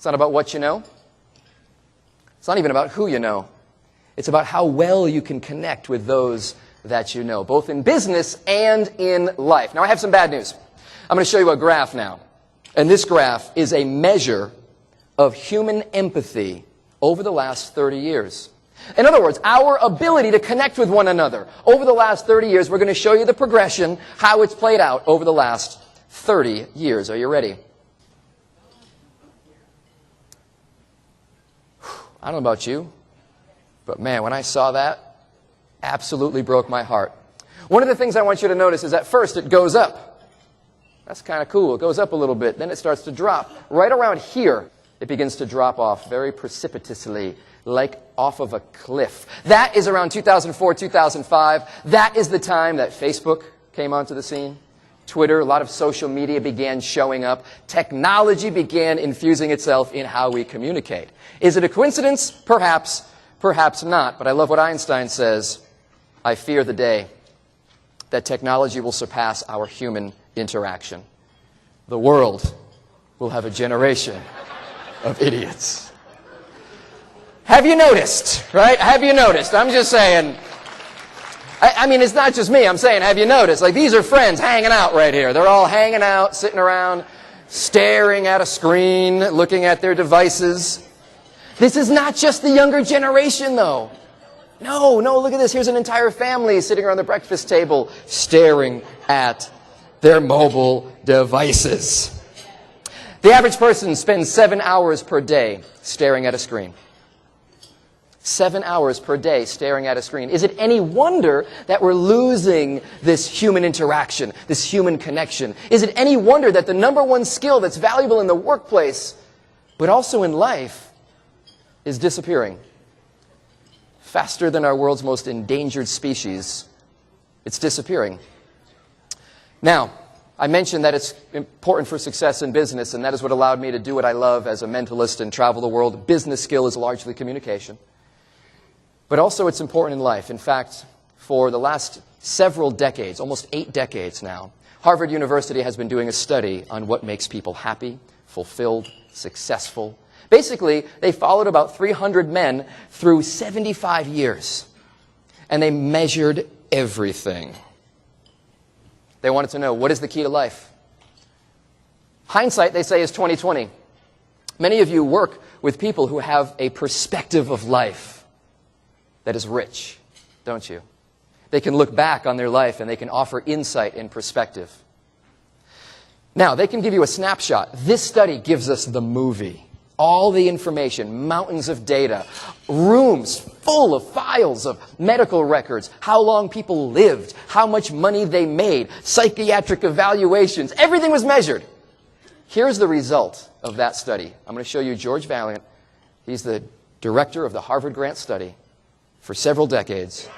not about what you know. It's not even about who you know. It's about how well you can connect with those that you know, both in business and in life. Now, I have some bad news. I'm going to show you a graph now. And this graph is a measure of human empathy over the last 30 years. In other words, our ability to connect with one another. Over the last 30 years, we're going to show you the progression, how it's played out over the last 30 years. Are you ready? I don't know about you, but man, when I saw that, absolutely broke my heart. One of the things I want you to notice is at first it goes up. That's kind of cool. It goes up a little bit. Then it starts to drop. Right around here, it begins to drop off very precipitously, like off of a cliff. That is around 2004, 2005. That is the time that Facebook came onto the scene. Twitter, a lot of social media began showing up. Technology began infusing itself in how we communicate. Is it a coincidence? Perhaps. Perhaps not. But I love what Einstein says. I fear the day that technology will surpass our human interaction. The world will have a generation of idiots. Have you noticed, right? Have you noticed? I'm just saying, I mean, it's not just me. I'm saying, have you noticed? Like, these are friends hanging out right here. They're all hanging out, sitting around, staring at a screen, looking at their devices. This is not just the younger generation, though. No, look at this. Here's an entire family sitting around the breakfast table, staring at their mobile devices. The average person spends 7 hours per day staring at a screen. 7 hours per day staring at a screen. Is it any wonder that we're losing this human interaction, this human connection? Is it any wonder that the number one skill that's valuable in the workplace, but also in life, is disappearing? Faster than our world's most endangered species, it's disappearing. Now, I mentioned that it's important for success in business, and that is what allowed me to do what I love as a mentalist and travel the world. Business skill is largely communication. But also it's important in life. In fact, for the last several decades, almost 8 decades now, Harvard University has been doing a study on what makes people happy, fulfilled, successful. Basically, they followed about 300 men through 75 years, and they measured everything. They wanted to know, what is the key to life? Hindsight, they say, is 20/20. Many of you work with people who have a perspective of life that is rich, don't you? They can look back on their life and they can offer insight and perspective. Now, they can give you a snapshot. This study gives us the movie. All the information, mountains of data, rooms full of files of medical records, how long people lived, how much money they made, psychiatric evaluations. Everything was measured. Here's the result of that study. I'm going to show you George Valiant. He's the director of the Harvard Grant Study for several decades.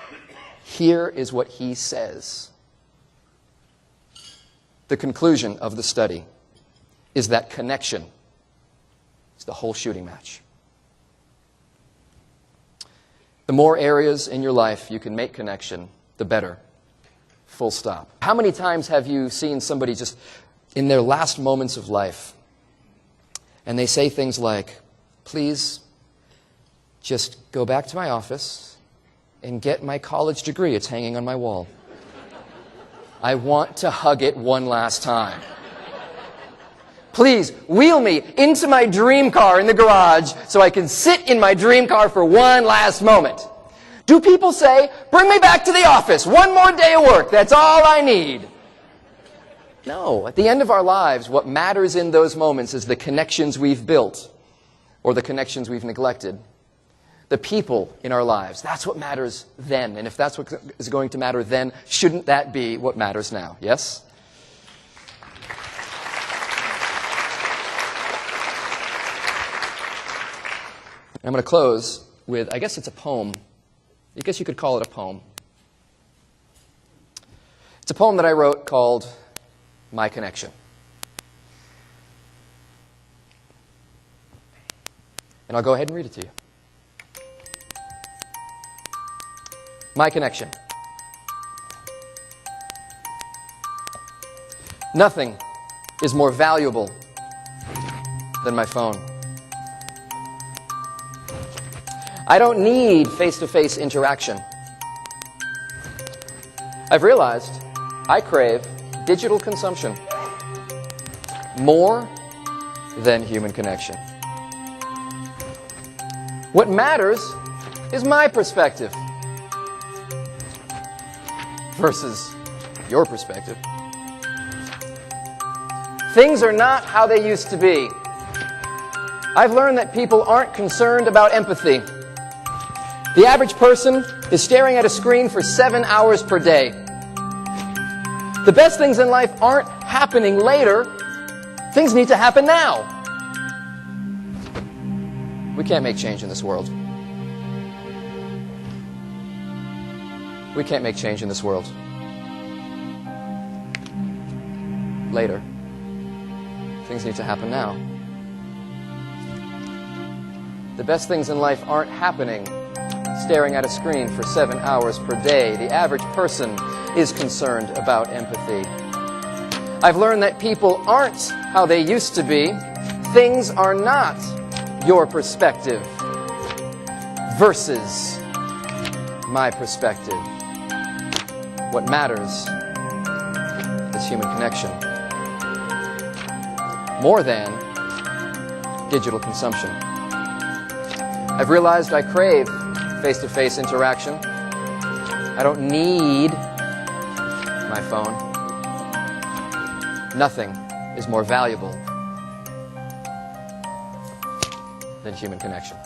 Here is what he says. The conclusion of the study is that connection is the whole shooting match. The more areas in your life you can make connection, the better. Full stop. How many times have you seen somebody just in their last moments of life and they say things like, please just go back to my office and get my college degree. It's hanging on my wall. I want to hug it one last time. Please wheel me into my dream car in the garage so I can sit in my dream car for one last moment. Do people say, bring me back to the office, one more day of work, that's all I need? No. At the end of our lives, what matters in those moments is the connections we've built or the connections we've neglected. The people in our lives. That's what matters then. And if that's what is going to matter then, shouldn't that be what matters now? Yes? I'm going to close with, I guess it's a poem. I guess you could call it a poem. It's a poem that I wrote called My Connection. And I'll go ahead and read it to you. My connection. Nothing is more valuable than my phone. I don't need face-to-face interaction. I've realized I crave digital consumption more than human connection. What matters is my perspective versus your perspective. Things are not how they used to be. I've learned that people aren't concerned about empathy. The average person is staring at a screen for 7 hours per day. The best things in life aren't happening later. Things need to happen now. We can't make change in this world. We can't make change in this world later. Things need to happen now. The best things in life aren't happening staring at a screen for 7 hours per day. The average person is concerned about empathy. I've learned that people aren't how they used to be. Things are not your perspective versus my perspective. What matters is human connection more than digital consumption. I've realized I crave face-to-face interaction. I don't need my phone. Nothing is more valuable than human connection.